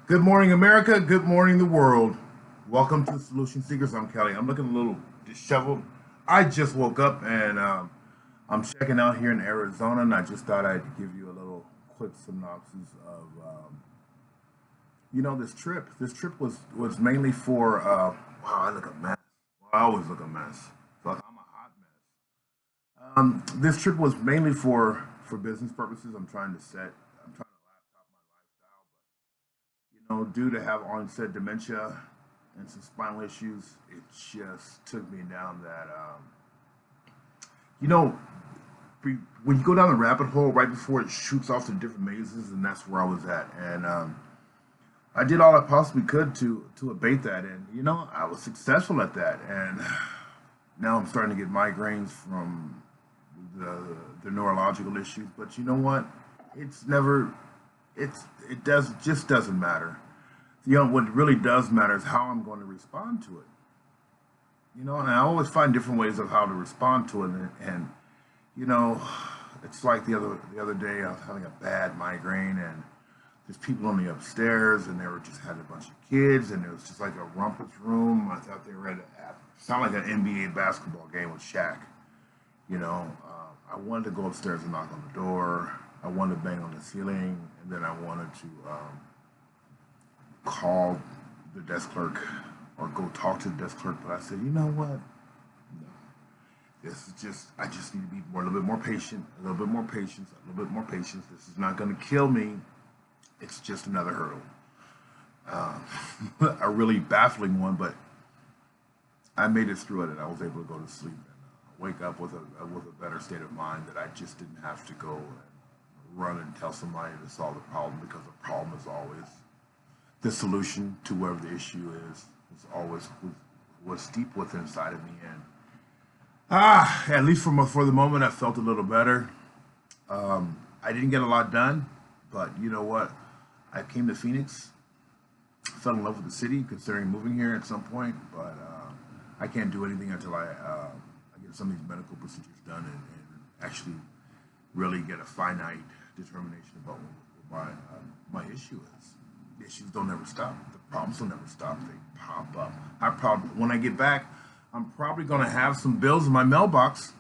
Good morning, America. Good morning, the world. Welcome to Solution Seekers. I'm Kelly. I'm looking a little disheveled. I just woke up and I'm checking out here in Arizona, and I just thought I'd give you a little quick synopsis of this trip. This trip was mainly for wow, I look a mess. Well, I always look a mess. But I'm a hot mess. This trip was mainly for business purposes. I'm trying to laptop my lifestyle, due to have onset dementia and some spinal issues, it just took me down that, you know, when you go down the rabbit hole right before it shoots off to different mazes, and that's where I was at. And I did all I possibly could to abate that, and I was successful at that. And now I'm starting to get migraines from the neurological issues. But you know what? It's never. It does just doesn't matter. What really does matter is how I'm going to respond to it. And I always find different ways of how to respond to it. And you know, it's like the other day I was having a bad migraine, and there's people on the upstairs, and they were just had a bunch of kids, and it was just like a rumpus room. I thought they were at sound like an NBA basketball game with Shaq. I wanted to go upstairs and knock on the door. I wanted to bang on the ceiling, and then I wanted to call the desk clerk or go talk to the desk clerk. But I said, you know what? No. This is just, I just need to be a little bit more patient, a little bit more patience, a little bit more patience. This is not going to kill me. It's just another hurdle. Uh, a really baffling one, but I made it through it, and I was able to go to sleep and wake up with a better state of mind that I just didn't have to go and run and tell somebody to solve the problem, because the problem is always the solution to whatever the issue is always was deep within inside of me. And at least for the moment, I felt a little better. I didn't get a lot done, but you know what? I came to Phoenix, fell in love with the city, considering moving here at some point. But I can't do anything until I get some of these medical procedures done and actually really get a finite determination about what my issue is. The issues don't ever stop. The problems don't ever stop. They pop up. When I get back, I'm probably going to have some bills in my mailbox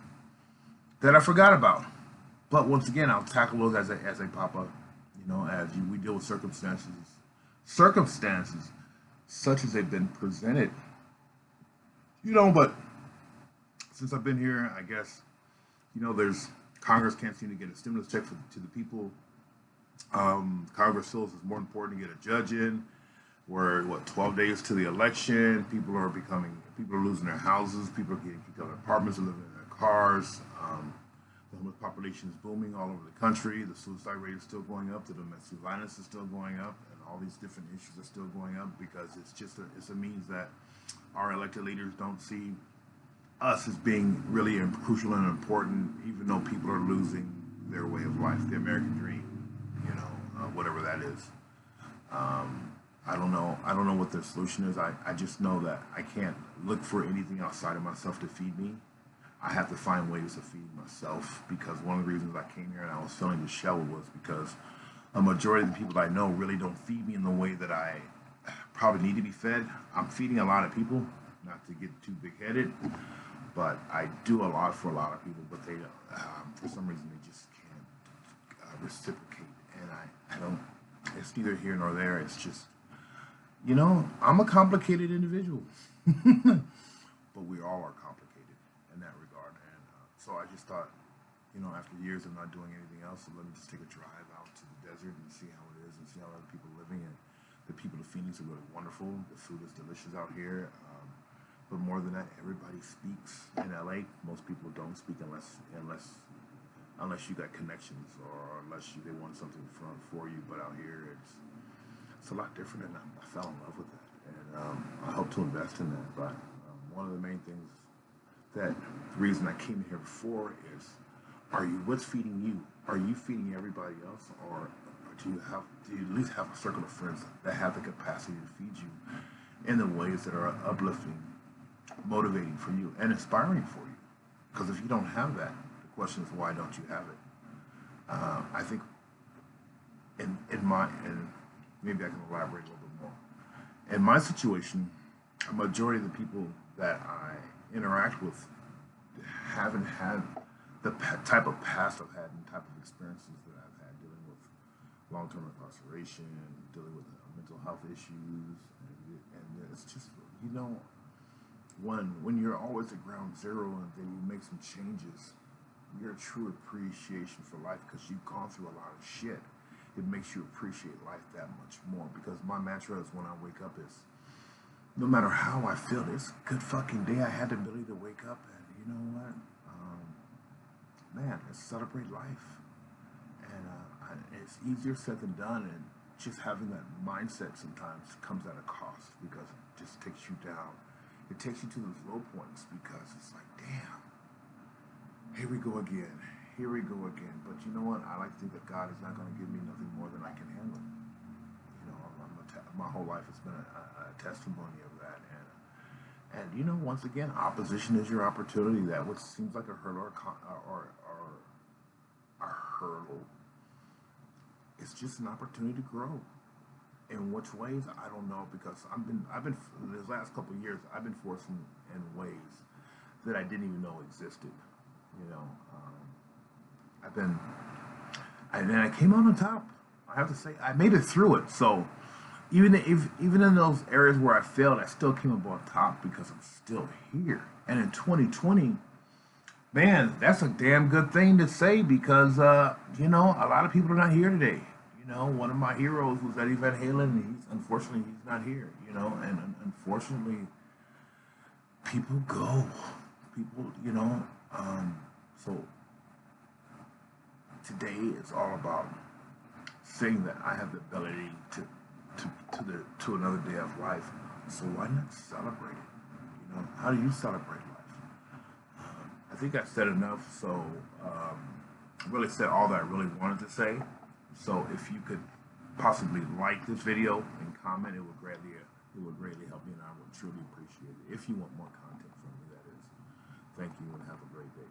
that I forgot about. But once again, I'll tackle those as they pop up. We deal with circumstances such as they've been presented. But since I've been here, I guess there's Congress can't seem to get a stimulus check to the people. Congress feels it's more important to get a judge in. We're 12 days to the election. People are losing their houses. People are getting kicked out of their apartments and living in their cars. The homeless population is booming all over the country. The suicide rate is still going up. The domestic violence is still going up, and all these different issues are still going up because it's a means that our elected leaders don't see us as being really crucial and important, even though people are losing their way of life, the American dream, whatever that is. I don't know. I don't know what the solution is. I just know that I can't look for anything outside of myself to feed me. I have to find ways to feed myself, because one of the reasons I came here and I was feeling disheveled was because a majority of the people I know really don't feed me in the way that I probably need to be fed. I'm feeding a lot of people, not to get too big headed, but I do a lot for a lot of people, but they, for some reason, they just can't reciprocate. And I don't, it's neither here nor there. It's just, I'm a complicated individual, but we all are complicated in that regard. And so I just thought, after years of not doing anything else, so let me just take a drive out to the desert and see how it is and see how other people are living. And the people of Phoenix are really wonderful. The food is delicious out here. But more than that, everybody speaks in LA. Most people don't speak unless you got connections, or unless they want something for you. But out here, it's a lot different, and I fell in love with it, and I hope to invest in that. But one of the main things that the reason I came here before is, what's feeding you? Are you feeding everybody else, or do you at least have a circle of friends that have the capacity to feed you in the ways that are uplifting, motivating for you, and inspiring for you? Because if you don't have that, the question is, why don't you have it? I think in maybe I can elaborate a little bit more. In my situation, a majority of the people that I interact with haven't had the type of past I've had and type of experiences that I've had dealing with long-term incarceration, dealing with mental health issues, and it's just, you know, when you're always at ground zero and then you make some changes, your true appreciation for life, because you've gone through a lot of shit, it makes you appreciate life that much more. Because my mantra is when I wake up is, no matter how I feel, it's a good fucking day. I had the ability to wake up and, you know what, man, let's celebrate life. And it's easier said than done, and just having that mindset sometimes comes at a cost, because it just takes you down. It takes you to those low points, because it's like, damn, here we go again. Here we go again. But you know what? I like to think that God is not going to give me nothing more than I can handle. You know, my whole life has been a testimony of that. And you know, once again, opposition is your opportunity. That what seems like a hurdle or a hurdle, it's just an opportunity to grow. In which ways, I don't know, because I've been these last couple of years, I've been forced in ways that I didn't even know existed. You know, and then I came out on top. I have to say, I made it through it. So even in those areas where I failed, I still came up on top, because I'm still here. And in 2020, man, that's a damn good thing to say, because you know, a lot of people are not here today. You know, one of my heroes was Eddie Van Halen, and unfortunately he's not here. You know, and unfortunately, people go. People, you know. So today is all about saying that I have the ability to another day of life. So why not celebrate it? You know, how do you celebrate life? I think I said enough. So really said all that I really wanted to say. So if you could possibly like this video and comment, it would greatly help me, and I would truly appreciate it. If you want more content from me, that is. Thank you, and have a great day.